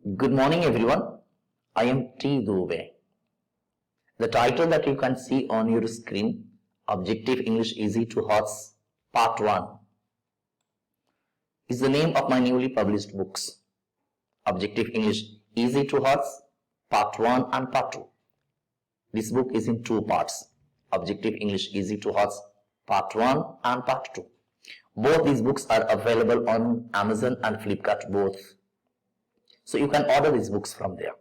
Good morning everyone. I am T. Dube. The title that you can see on your screen, Objective English Easy to Hearts Part 1, is the name of my newly published books. Objective English Easy to Hearts Part 1 and Part 2. This book is in two parts. Objective English Easy to Hearts Part 1 and Part 2. Both these books are available on Amazon and Flipkart both. So you can order these books from there.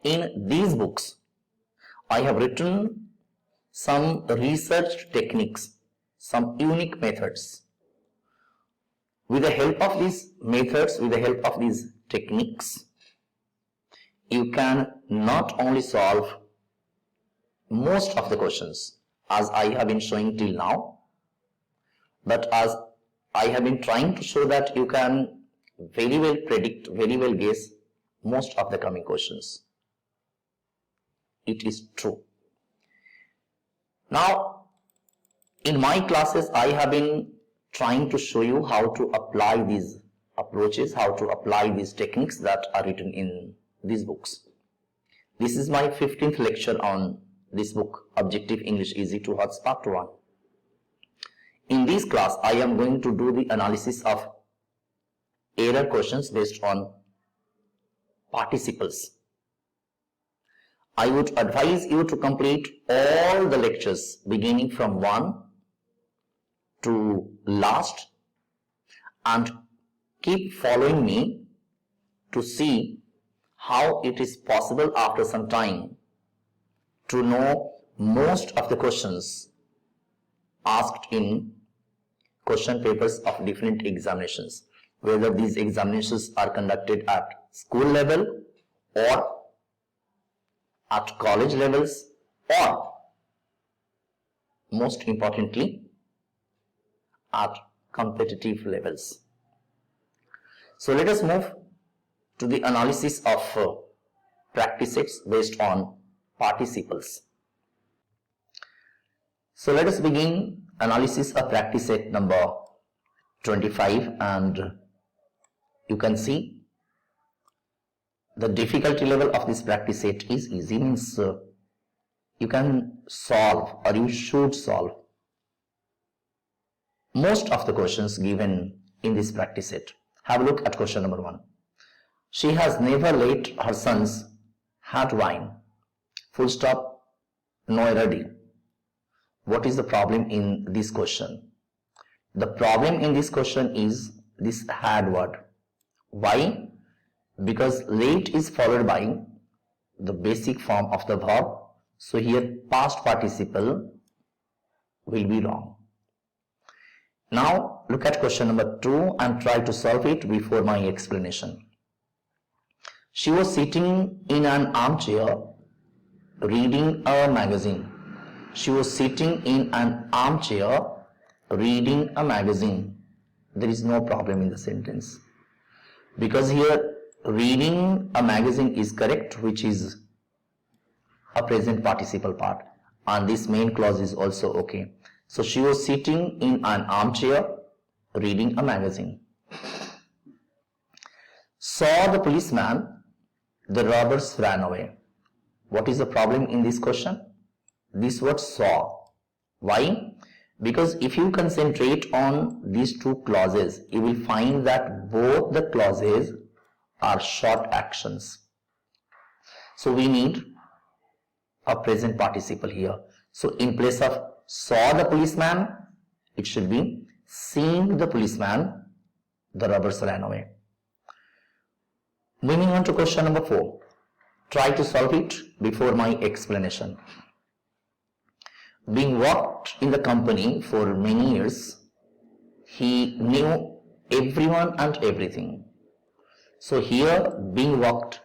In these books, I have written some research techniques, some unique methods. With the help of these methods, with the help of these techniques, you can not only solve most of the questions as I have been showing till now, but as I have been trying to show that you can very well predict, very well guess most of the coming questions. It is true. Now, in my classes, I have been trying to show you how to apply these approaches, how to apply these techniques that are written in these books. This is my 15th lecture on this book, Objective English Easy to Hearts Part 1. In this class, I am going to do the analysis of error questions based on participles. I would advise you to complete all the lectures beginning from 1 to last and keep following me to see how it is possible after some time to know most of the questions asked in question papers of different examinations, whether these examinations are conducted at school level or at college levels, or most importantly at competitive levels. So let us move to the analysis of practice sets based on participles. So let us begin analysis of practice set number 25, and you can see the difficulty level of this practice set is easy, means you can solve or you should solve most of the questions given in this practice set. Have a look at question number 1. She has never let her sons have wine. Full stop, no error D. What is the problem in this question? The problem in this question is this had word. Why? Because late is followed by the basic form of the verb. So here past participle will be wrong. Now look at question number 2 and try to solve it before my explanation. She was sitting in an armchair reading a magazine. She was sitting in an armchair reading a magazine. There is no problem in the sentence, because here reading a magazine is correct, which is a present participle part, and this main clause is also okay. So she was sitting in an armchair reading a magazine. Saw the policeman, the robbers ran away. What is the problem in this question? This word saw. Why? Because if you concentrate on these two clauses, you will find that both the clauses are short actions. So we need a present participle here. So in place of saw the policeman, it should be seeing the policeman, the robbers ran away. Moving on to question number 4. Try to solve it before my explanation. Being worked in the company for many years, he knew everyone and everything. So here being worked.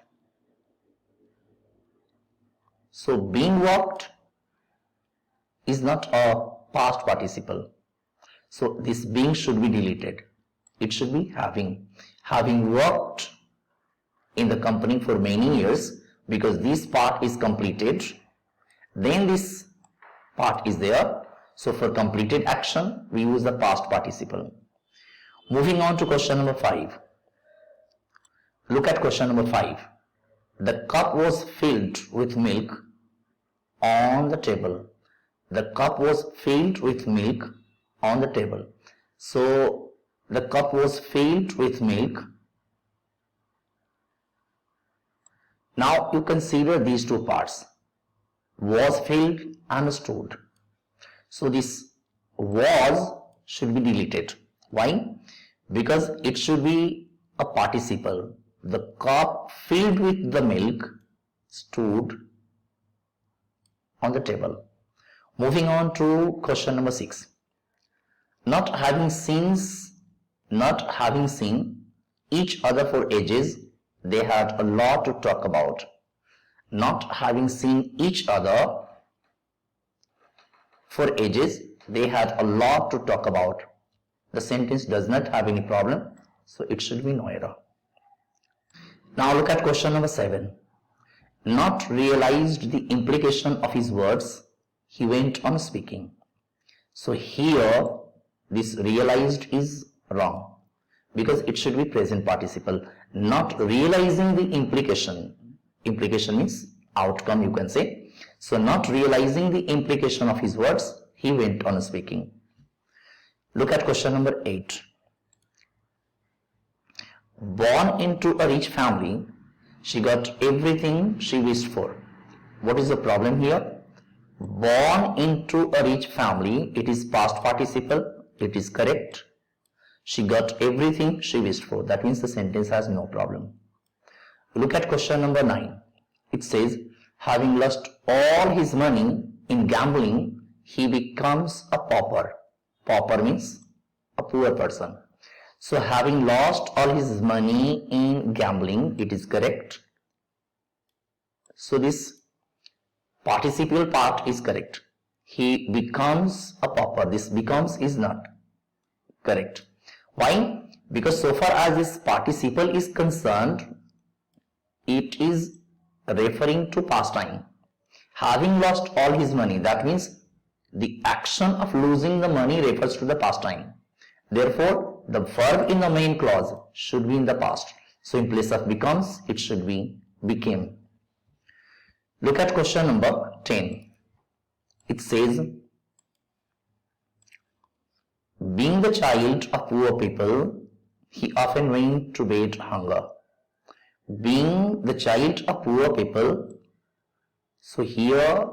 So being worked is not a past participle. So this being should be deleted. It should be having. Having worked in the company for many years, because this part is completed, then this part is there. So for completed action, we use the past participle. Moving on to question number 5. Look at question number 5. The cup was filled with milk on the table. The cup was filled with milk on the table. So the cup was filled with milk. Now you consider these two parts, was filled and stood. So this was should be deleted. Why? Because it should be a participle. The cup filled with the milk stood on the table. Moving on to question number 6. Not having seen each other for ages, they had a lot to talk about. Not having seen each other for ages, they had a lot to talk about. The sentence does not have any problem, so it should be no error. Now look at question number 7. Not realized the implication of his words, he went on speaking. So here this realized is wrong because it should be present participle. Not realizing the implication is outcome, you can say. So not realizing the implication of his words, he went on speaking. Look at question number 8. Born into a rich family, she got everything she wished for. What is the problem here? Born into a rich family, it is past participle, it is correct. She got everything she wished for. That means the sentence has no problem. Look at question number 9. It says, having lost all his money in gambling, he becomes a pauper. Pauper means a poor person. So having lost all his money in gambling, it is correct. So this participial part is correct. He becomes a pauper. This becomes is not correct. Why? Because so far as this participle is concerned, it is referring to past time. Having lost all his money, that means the action of losing the money refers to the past time. Therefore, the verb in the main clause should be in the past. So in place of becomes, it should be became. Look at question number 10. It says, being the child of poor people, he often went to bed hunger. Being the child of poor people, so here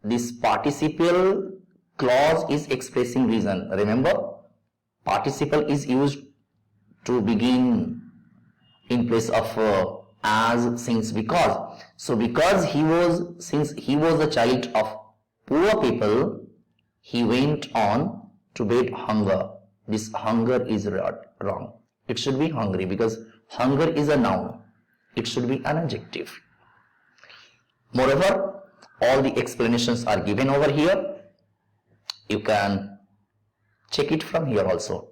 this participial clause is expressing reason. Remember, participle is used to begin in place of as, since, because. So because since he was a child of poor people, he went on to bed hunger. This hunger is wrong. It should be hungry because hunger is a noun. It should be an adjective. Moreover, all the explanations are given over here. You can check it from here also.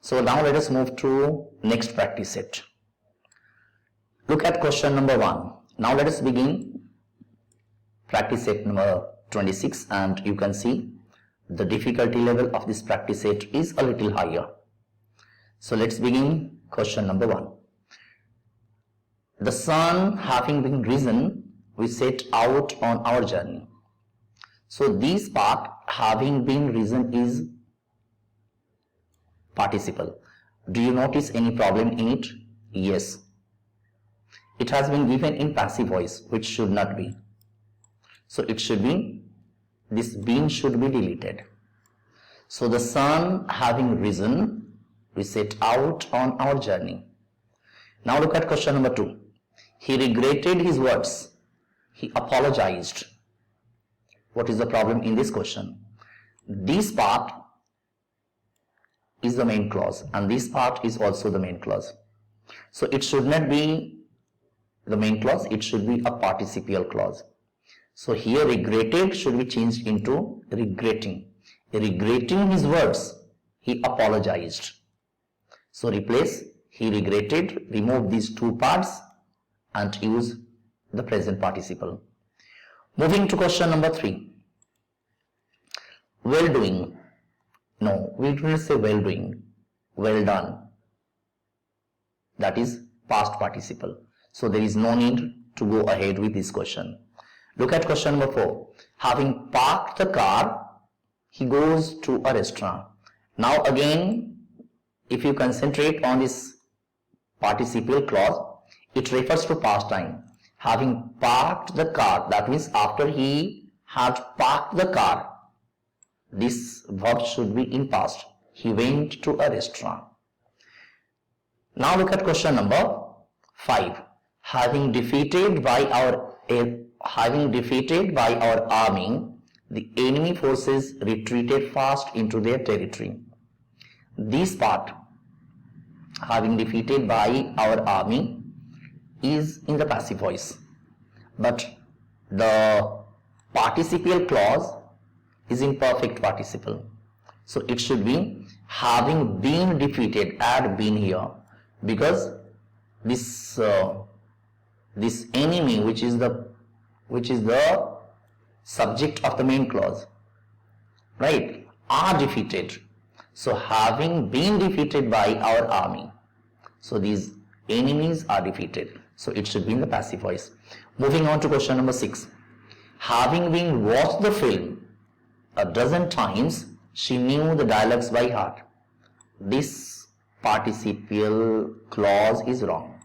So now let us move to next practice set. Look at question number 1. Now let us begin practice set number 26, and you can see the difficulty level of this practice set is a little higher. So let's begin question number 1. The sun having been risen, we set out on our journey. So this part, having been risen, is participle. Do you notice any problem in it? Yes. It has been given in passive voice, which should not be. So it should be, this been should be deleted. So the sun having risen, we set out on our journey. Now look at question number 2. He regretted his words. He apologized. What is the problem in this question? This part is the main clause and this part is also the main clause. So it should not be the main clause, it should be a participial clause. So here regretted should be changed into regretting. Regretting his words, he apologized. So replace he regretted, remove these two parts and use the present participle. Moving to question number 3. Well doing. No, we do not say well doing. Well done. That is past participle. So there is no need to go ahead with this question. Look at question number 4. Having parked the car, he goes to a restaurant. Now again, if you concentrate on this participial clause, it refers to past time. Having parked the car, that means after he had parked the car, this verb should be in past. He went to a restaurant. Now look at question number 5. Having defeated by our army, the enemy forces retreated fast into their territory. This part, having defeated by our army, is in the passive voice, but the participial clause is in perfect participle. So it should be having been defeated, add been here, because this enemy, which is the subject of the main clause, right, are defeated. So having been defeated by our army, so these enemies are defeated. So it should be in the passive voice. Moving on to question number 6. Having been watched the film a dozen times, she knew the dialogues by heart. This participial clause is wrong.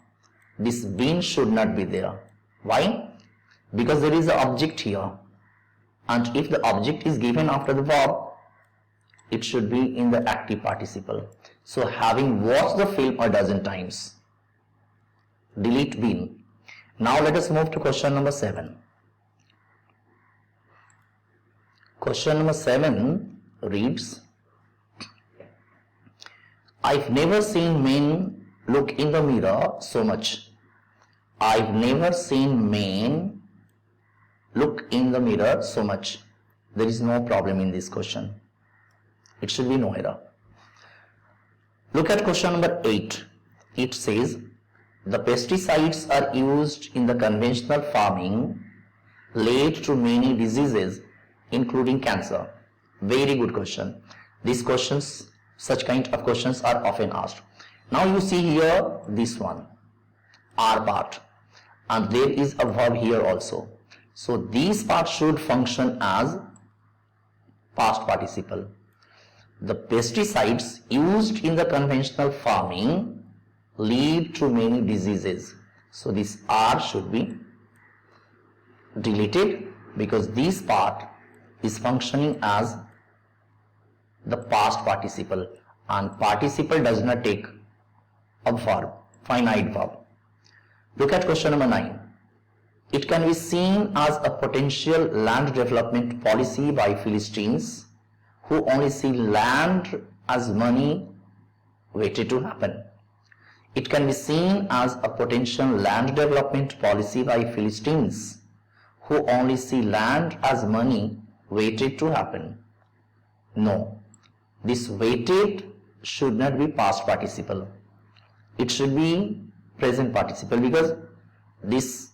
This been should not be there. Why? Because there is an object here, and if the object is given after the verb, it should be in the active participle. So having watched the film a dozen times. Delete been. Now let us move to question number 7. Question number 7 reads, I've never seen men look in the mirror so much. I've never seen men look in the mirror so much. There is no problem in this question. It should be no error. Look at question number 8. It says, the pesticides are used in the conventional farming lead to many diseases, including cancer. Very good question. These questions, such kind of questions are often asked. Now you see here this one, are part, and there is a verb here also. So these parts should function as past participle. The pesticides used in the conventional farming lead to many diseases. So this R should be deleted because this part is functioning as the past participle, and participle does not take a verb, finite verb. Look at question number 9. It can be seen as a potential land development policy by Philistines who only see land as money waited to happen. It can be seen as a potential land development policy by Philistines who only see land as money waited to happen. No, this waited should not be past participle. It should be present participle because this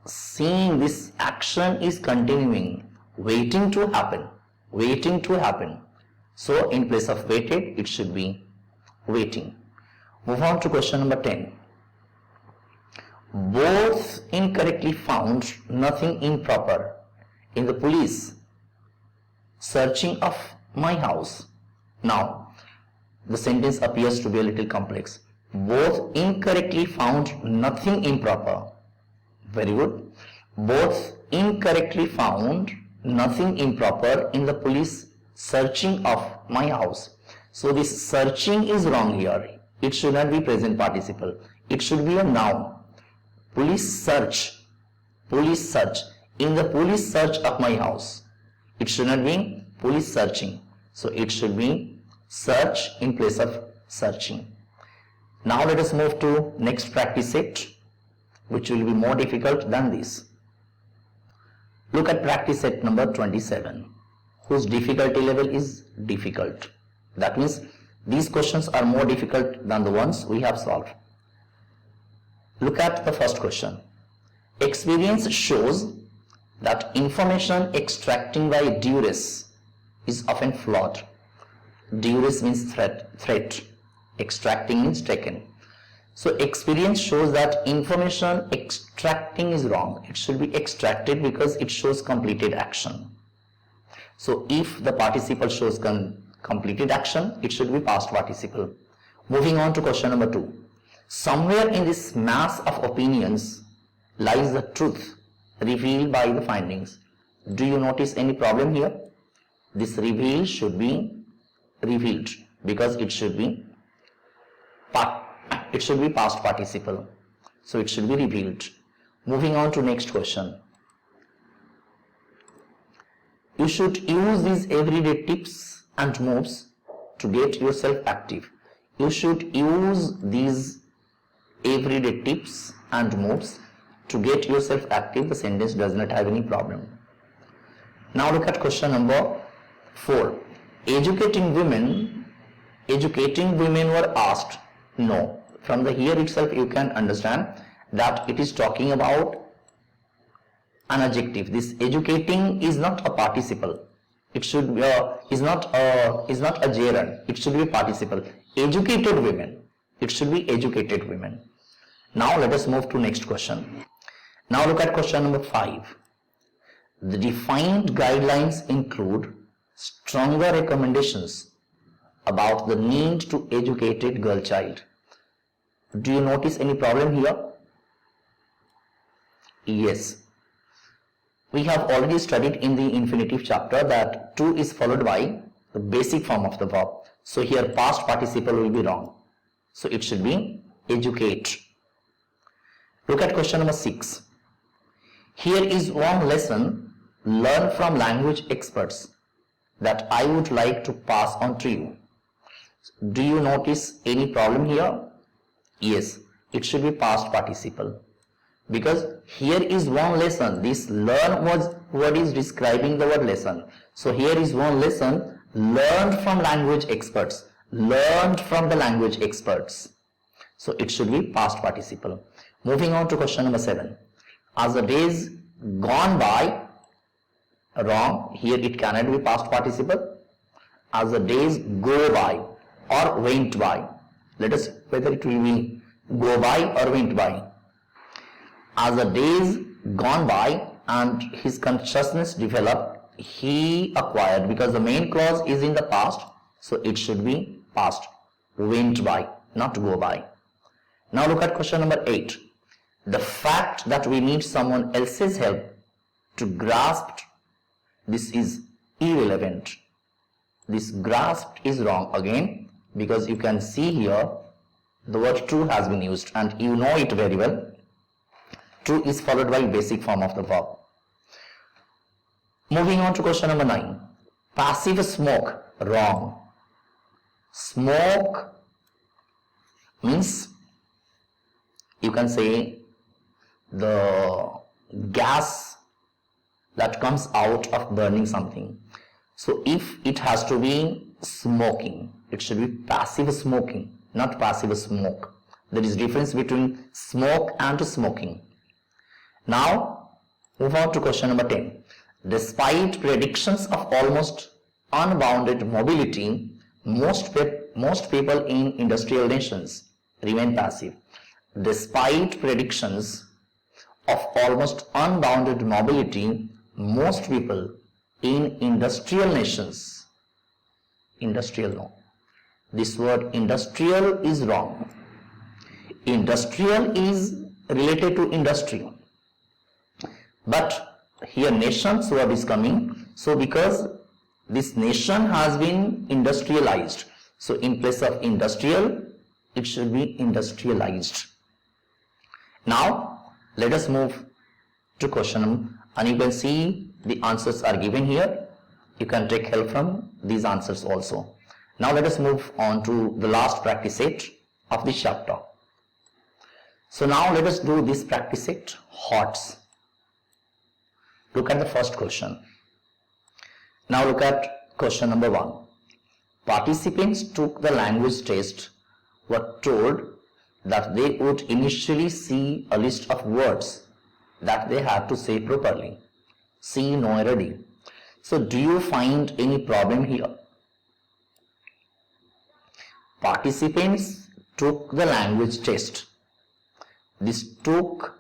seeing, this action is continuing, waiting to happen, waiting to happen. So in place of waited, it should be waiting. Move on to question number 10. Both incorrectly found nothing improper in the police searching of my house. Now, the sentence appears to be a little complex. Both incorrectly found nothing improper. Very good. Both incorrectly found nothing improper in the police searching of my house. So this searching is wrong here. It should not be present participle. It should be a noun. Police search. Police search. In the police search of my house. It should not be police searching. So it should be search in place of searching. Now let us move to next practice set, which will be more difficult than this. Look at practice set number 27, whose difficulty level is difficult. That means these questions are more difficult than the ones we have solved. Look at the first question. Experience shows that information extracting by duress is often flawed. Duress means threat. Extracting means taken. So experience shows that information extracting is wrong. It should be extracted because it shows completed action. So if the participle shows completed action, it should be past participle. Moving on to question number 2. Somewhere in this mass of opinions lies the truth revealed by the findings. Do you notice any problem here? This reveal should be revealed because it should be past participle. So it should be revealed. Moving on to next question. You should use these everyday tips and moves to get yourself active. You should use these everyday tips and moves to get yourself active. The sentence does not have any problem. Now look at question number 4. Educating women were asked. No. From the here itself you can understand that it is talking about an adjective. This educating is not a participle. It should be is not a gerund. It should be a participle. Educated women. It should be educated women. Now let us move to next question. Now look at question number 5. The defined guidelines include stronger recommendations about the need to educate girl child. Do you notice any problem here? Yes. We have already studied in the infinitive chapter that to is followed by the basic form of the verb. So here past participle will be wrong. So it should be educate. Look at question number 6. Here is one lesson learned from language experts that I would like to pass on to you. Do you notice any problem here? Yes, it should be past participle. Because here is one lesson. This learn was what is describing the word lesson. So here is one lesson learned from language experts. Learned from the language experts. So it should be past participle. Moving on to question number 7. As the days gone by, wrong. Here it cannot be past participle. As the days go by or went by. Let us whether it will be go by or went by. As the days gone by and his consciousness developed, he acquired, because the main clause is in the past, so it should be past. Went by, not go by. Now look at question number 8. The fact that we need someone else's help to grasp this is irrelevant. This grasped is wrong again, because you can see here the word true has been used and you know it very well. True is followed by basic form of the verb. Moving on to question number 9. Passive smoke, wrong. Smoke means you can say the gas that comes out of burning something. So if it has to be smoking, it should be passive smoking, not passive smoke. There is difference between smoke and smoking. Now move on to question number 10. Despite predictions of almost unbounded mobility, most people in industrial nations remain passive. Despite predictions of almost unbounded mobility, most people in industrial nations, industrial no, this word industrial is wrong. Industrial is related to industry, but here nations word is coming, so because this nation has been industrialized, so in place of industrial it should be industrialized. Now let us move to question, and you can see the answers are given here. You can take help from these answers also. Now let us move on to the last practice set of this chapter. So now let us do this practice set, HOTS. Look at the first question. Now look at question number 1. Participants took the language test, were told that they would initially see a list of words that they had to say properly. See, know, ready. So do you find any problem here? Participants took the language test. This took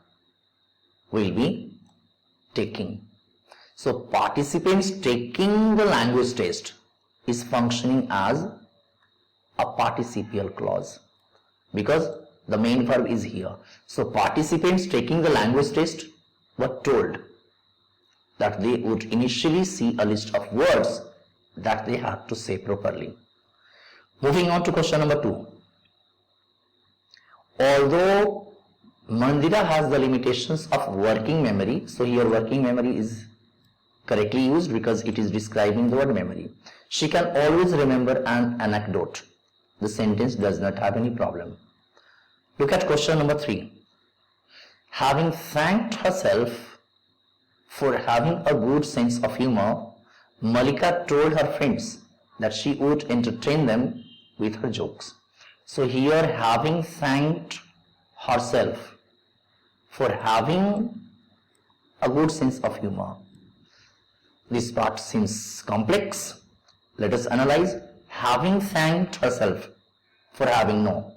will be taking. So participants taking the language test is functioning as a participial clause because the main verb is here. So participants taking the language test were told that they would initially see a list of words that they had to say properly. Moving on to question number 2. Although Mandira has the limitations of working memory, so here working memory is correctly used because it is describing the word memory. She can always remember an anecdote. The sentence does not have any problem. Look at question number 3. Having thanked herself for having a good sense of humor, Malika told her friends that she would entertain them with her jokes. So here having thanked herself for having a good sense of humor. This part seems complex. Let us analyze. Having thanked herself for having, no.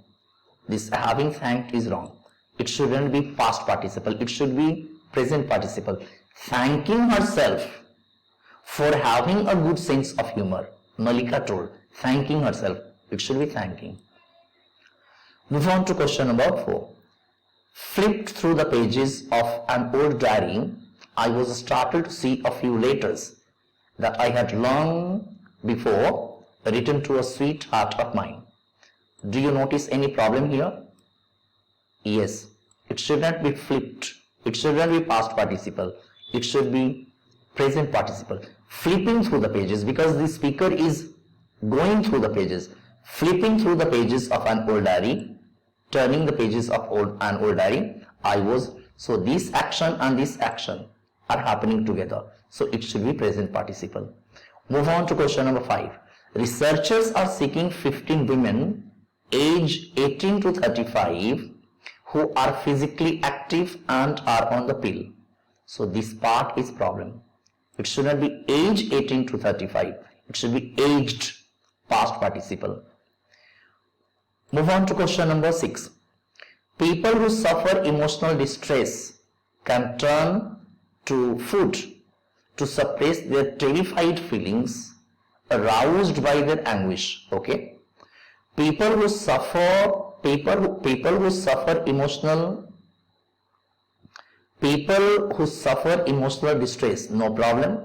This having thanked is wrong. It shouldn't be past participle. It should be present participle. Thanking herself for having a good sense of humor. Malika told. Thanking herself. It should be thanking. Move on to question number 4. Flipped through the pages of an old diary, I was startled to see a few letters that I had long before written to a sweetheart of mine. Do you notice any problem here? Yes, it should not be flipped. It should not be past participle. It should be present participle. Flipping through the pages because the speaker is going through the pages. Flipping through the pages of an old diary, turning the pages of an old diary, I was. So this action and this action are happening together. So it should be present participle. Move on to question number 5. Researchers are seeking 15 women aged 18 to 35 who are physically active and are on the pill. So this part is problem. It should not be age 18 to 35. It should be aged past participle. Move on to question number 6. People who suffer emotional distress can turn to food to suppress their terrified feelings aroused by their anguish. Okay. People who suffer emotional distress, no problem,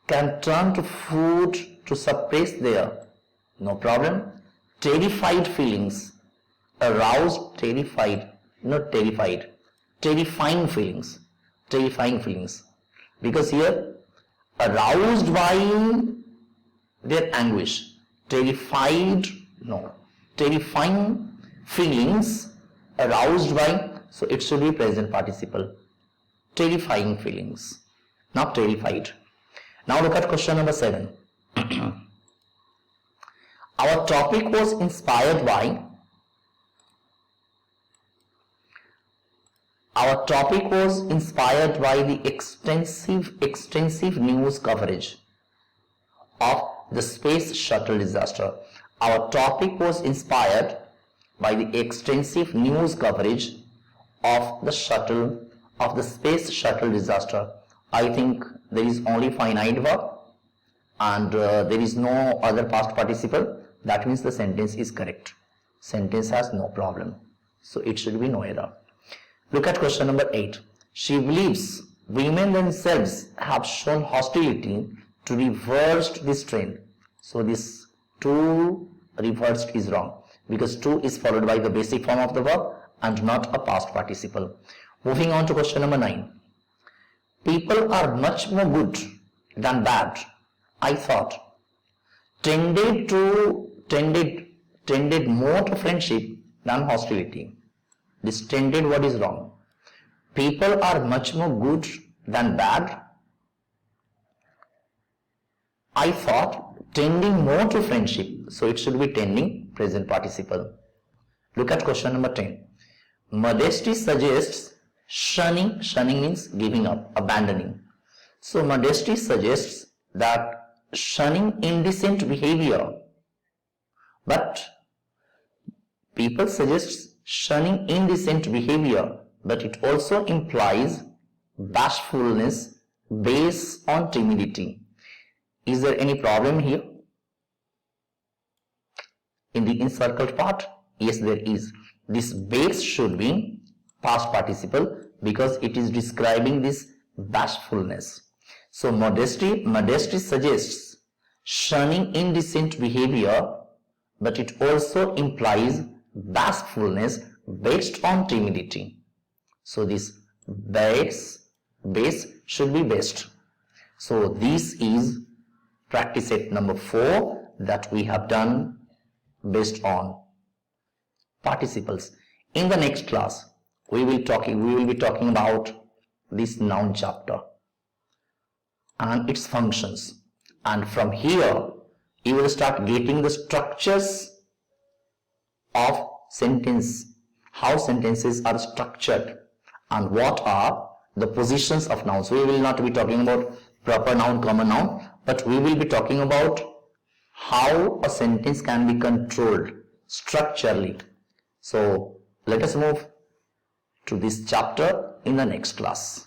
can turn to food to suppress their, no problem, terrified feelings, aroused, terrified, not terrified, terrifying feelings, because here aroused by their anguish, terrified, no, terrifying feelings aroused by, so it should be present participle, terrifying feelings, not terrified. Now look at question number 7. Our topic was inspired by the extensive news coverage of the space shuttle disaster. Our topic was inspired by the extensive news coverage of the space shuttle disaster. I think there is only finite verb and there is no other past participle. That means the sentence is correct. Sentence has no problem. So it should be no error. Look at question number 8. She believes women themselves have shown hostility to reverse this trend. So this to reversed is wrong because to is followed by the basic form of the verb and not a past participle. Moving on to question number 9. People are much more good than bad, I thought. Tended more to friendship than hostility. This tended word is wrong. People are much more good than bad. I thought tending more to friendship. So it should be tending, present participle. Look at question number 10. Modesty suggests shunning. Shunning means giving up, abandoning. So modesty suggests that shunning indecent behavior, but People suggest shunning indecent behavior, but it also implies bashfulness based on timidity. Is there any problem here? In the encircled part? Yes, there is. This base should be past participle because it is describing this bashfulness. So modesty suggests shunning indecent behavior, but it also implies bashfulness based on timidity. So this base should be best. So this is practice set number 4 that we have done based on participles. In the next class, we will be talking about this noun chapter and its functions. And from here, you will start getting the structures of sentence, how sentences are structured, and what are the positions of nouns. We will not be talking about proper noun, common noun, but we will be talking about how a sentence can be controlled structurally. So let us move to this chapter in the next class.